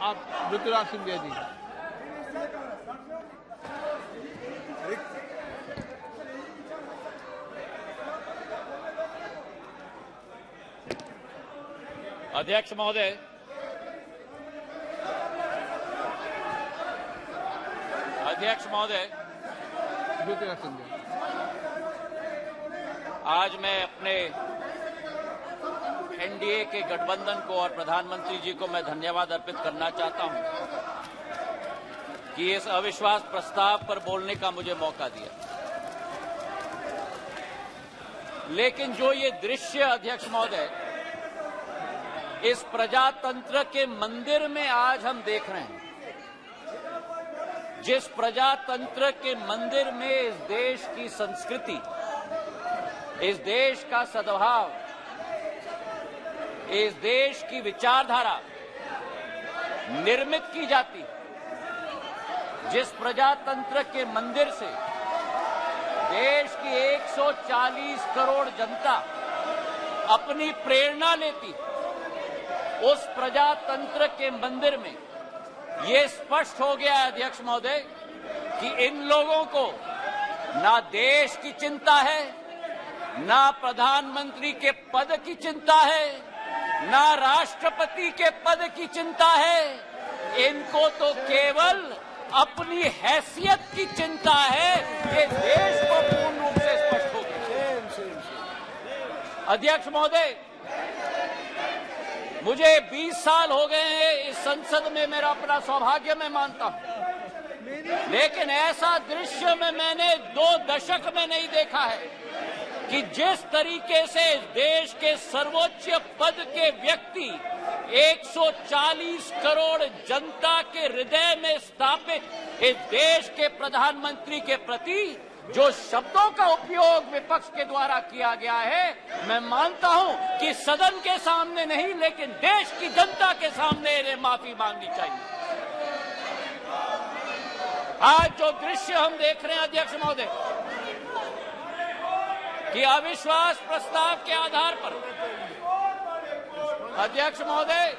आप ऋतुराज सिंधिया जी। अध्यक्ष महोदय, ऋतुराज सिंधिया, आज मैं अपने एनडीए के गठबंधन को और प्रधानमंत्री जी को मैं धन्यवाद अर्पित करना चाहता हूं कि इस अविश्वास प्रस्ताव पर बोलने का मुझे मौका दिया। लेकिन जो ये दृश्य अध्यक्ष महोदय इस प्रजातंत्र के मंदिर में आज हम देख रहे हैं, जिस प्रजातंत्र के मंदिर में इस देश की संस्कृति, इस देश का सद्भाव, इस देश की विचारधारा निर्मित की जाती, जिस प्रजातंत्र के मंदिर से देश की 140 करोड़ जनता अपनी प्रेरणा लेती, उस प्रजातंत्र के मंदिर में ये स्पष्ट हो गया है अध्यक्ष महोदय कि इन लोगों को ना देश की चिंता है, ना प्रधानमंत्री के पद की चिंता है, ना राष्ट्रपति के पद की चिंता है। इनको तो केवल अपनी हैसियत की चिंता है। ये देश को पूर्ण रूप से स्पष्ट हो गया। अध्यक्ष महोदय, मुझे 20 साल हो गए हैं इस संसद में, मेरा अपना सौभाग्य मैं मानता हूं, लेकिन ऐसा दृश्य में मैंने 2 दशक में नहीं देखा है कि जिस तरीके से देश के सर्वोच्च पद के व्यक्ति 140 करोड़ जनता के हृदय में स्थापित इस देश के प्रधानमंत्री के प्रति जो शब्दों का उपयोग विपक्ष के द्वारा किया गया है, मैं मानता हूं कि सदन के सामने नहीं लेकिन देश की जनता के सामने इन्हें माफी मांगनी चाहिए। आज जो दृश्य हम देख रहे हैं अध्यक्ष महोदय कि अविश्वास प्रस्ताव के आधार पर, अध्यक्ष महोदय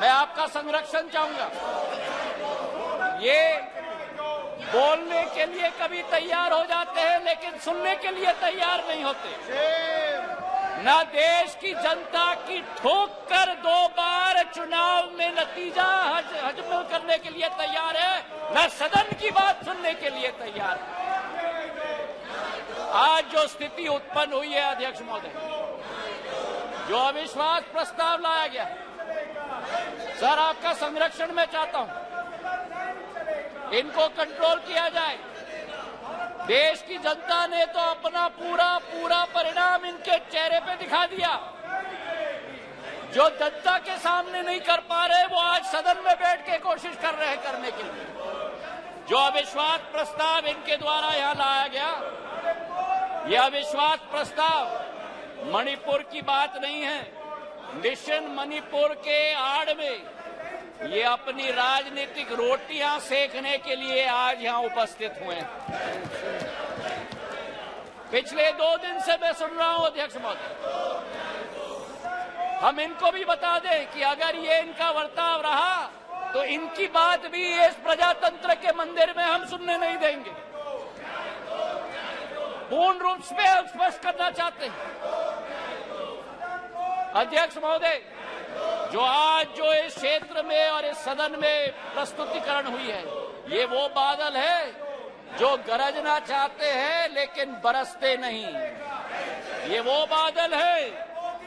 मैं आपका संरक्षण चाहूंगा। ये बोलने के लिए कभी तैयार हो जाते हैं लेकिन सुनने के लिए तैयार नहीं होते। न देश की जनता की ठोक कर 2 बार चुनाव में नतीजा हजम करने के लिए तैयार है, न सदन की बात सुनने के लिए तैयार है। आज जो स्थिति उत्पन्न हुई है अध्यक्ष महोदय, जो अविश्वास प्रस्ताव लाया गया, सर आपका संरक्षण मैं चाहता हूं, इनको कंट्रोल किया जाए। देश की जनता ने तो अपना पूरा परिणाम इनके चेहरे पे दिखा दिया। जो जनता के सामने नहीं कर पा रहे वो आज सदन में बैठ के कोशिश कर रहे हैं करने के लिए। जो अविश्वास प्रस्ताव इनके द्वारा यहां लाया गया, यह अविश्वास प्रस्ताव मणिपुर की बात नहीं है। मिशन मणिपुर के आड़ में ये अपनी राजनीतिक रोटियां सेकने के लिए आज यहां उपस्थित हुए हैं। पिछले 2 दिन से मैं सुन रहा हूं अध्यक्ष महोदय, हम इनको भी बता दें कि अगर ये इनका वर्ताव रहा तो इनकी बात भी इस प्रजातंत्र के मंदिर में हम सुनने नहीं देंगे। पूर्ण रूप से स्पष्ट करना चाहते हैं अध्यक्ष महोदय, जो इस क्षेत्र में और इस सदन में प्रस्तुतिकरण हुई है, ये वो बादल है जो गरजना चाहते हैं लेकिन बरसते नहीं। ये वो बादल है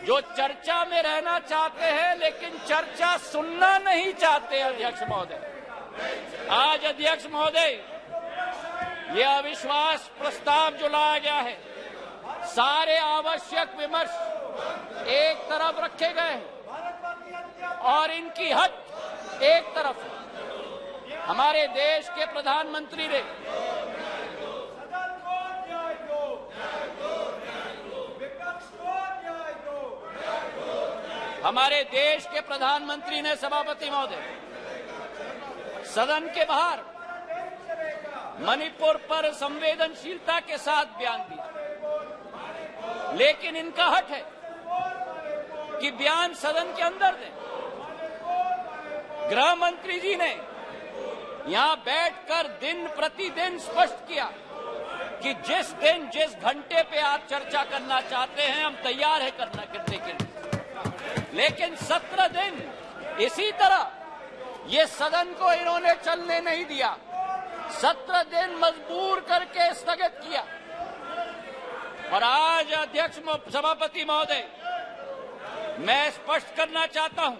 जो चर्चा में रहना चाहते हैं लेकिन चर्चा सुनना नहीं चाहते। अध्यक्ष महोदय, आज अध्यक्ष महोदय ये अविश्वास प्रस्ताव जो लाया गया है, सारे आवश्यक विमर्श एक तरफ रखे गए हैं और इनकी हट एक तरफ है। हमारे देश के प्रधानमंत्री ने सभापति महोदय सदन के बाहर मणिपुर पर संवेदनशीलता के साथ बयान दिया, लेकिन इनका हट है कि बयान सदन के अंदर दें। गृह मंत्री जी ने यहां बैठकर दिन प्रतिदिन स्पष्ट किया कि जिस दिन जिस घंटे पे आप चर्चा करना चाहते हैं हम तैयार है करने के लिए, लेकिन 17 दिन इसी तरह ये सदन को इन्होंने चलने नहीं दिया। 17 दिन मजबूर करके स्थगित किया। और आज अध्यक्ष सभापति महोदय, मैं स्पष्ट करना चाहता हूं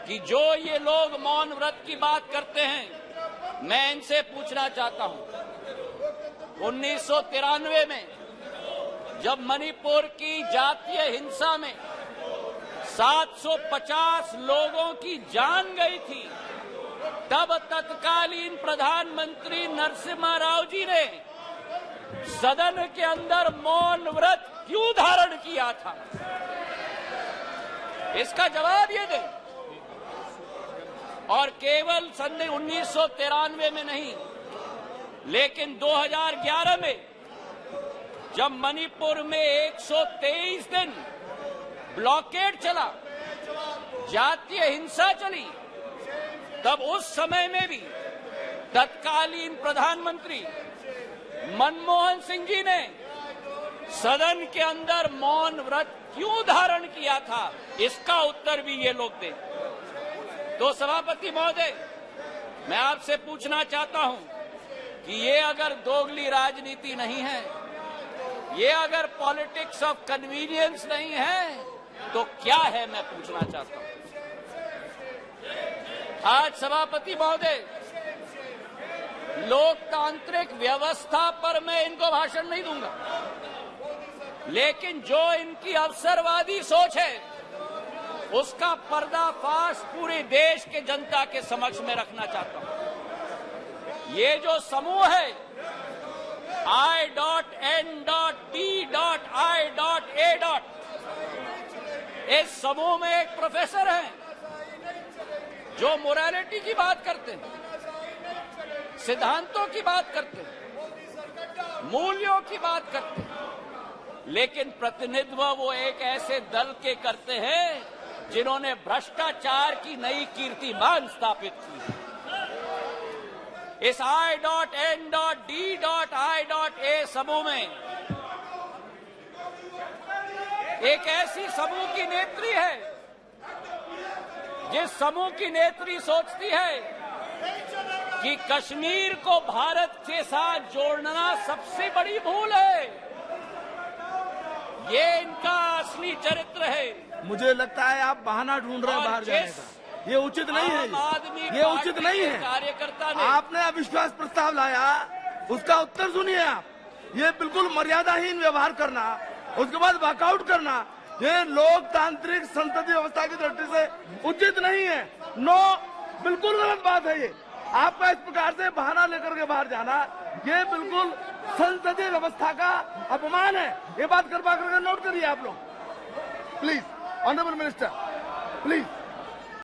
कि जो ये लोग मौन व्रत की बात करते हैं, मैं इनसे पूछना चाहता हूं 1993 में जब मणिपुर की जातीय हिंसा में 750 लोगों की जान गई थी, तब तत्कालीन प्रधानमंत्री नरसिम्हा राव जी ने सदन के अंदर मौन व्रत क्यों धारण किया था? इसका जवाब ये दें। और केवल सन 1993 में नहीं, लेकिन 2011 में जब मणिपुर में 123 दिन ब्लॉकेड चला, जातीय हिंसा चली, तब उस समय में भी तत्कालीन प्रधानमंत्री मनमोहन सिंह जी ने सदन के अंदर मौन व्रत क्यों धारण किया था? इसका उत्तर भी ये लोग दें। तो सभापति महोदय, मैं आपसे पूछना चाहता हूं कि ये अगर दोगली राजनीति नहीं है, ये अगर पॉलिटिक्स ऑफ कन्वीनियंस नहीं है, तो क्या है? मैं पूछना चाहता हूं। आज सभापति महोदय, लोकतांत्रिक व्यवस्था पर मैं इनको भाषण नहीं दूंगा, लेकिन जो इनकी अवसरवादी सोच है उसका पर्दाफाश पूरे देश के जनता के समक्ष में रखना चाहता हूं। ये जो समूह है I.N.T.I.A. इस समूह में एक प्रोफेसर हैं जो मोरालिटी की बात करते हैं, सिद्धांतों की बात करते हैं, मूल्यों की बात करते हैं, लेकिन प्रतिनिधित्व वो एक ऐसे दल के करते हैं जिन्होंने भ्रष्टाचार की नई कीर्तिमान स्थापित की। इस I.N.D.I.A. समूह में एक ऐसी समूह की नेत्री है जिस समूह की नेत्री सोचती है कि कश्मीर को भारत के साथ जोड़ना सबसे बड़ी भूल है। ये इनका असली चरित्र है। मुझे लगता है आप बहाना ढूंढ रहे हैं बाहर जाने का। ये उचित नहीं है, ये उचित नहीं है। कार्यकर्ता ने आपने अविश्वास प्रस्ताव लाया, उसका उत्तर सुनिए आप। ये बिल्कुल मर्यादाहीन व्यवहार करना, उसके बाद वॉकआउट करना, ये लोकतांत्रिक संसदीय व्यवस्था की दृष्टि से उचित नहीं है। नो, बिल्कुल गलत बात है ये। आपका इस प्रकार से बहाना लेकर के बाहर जाना, ये बिल्कुल संसदीय व्यवस्था का अपमान है। ये बात करवा करके नोट करिए आप लोग, प्लीज। Honourable minister, please.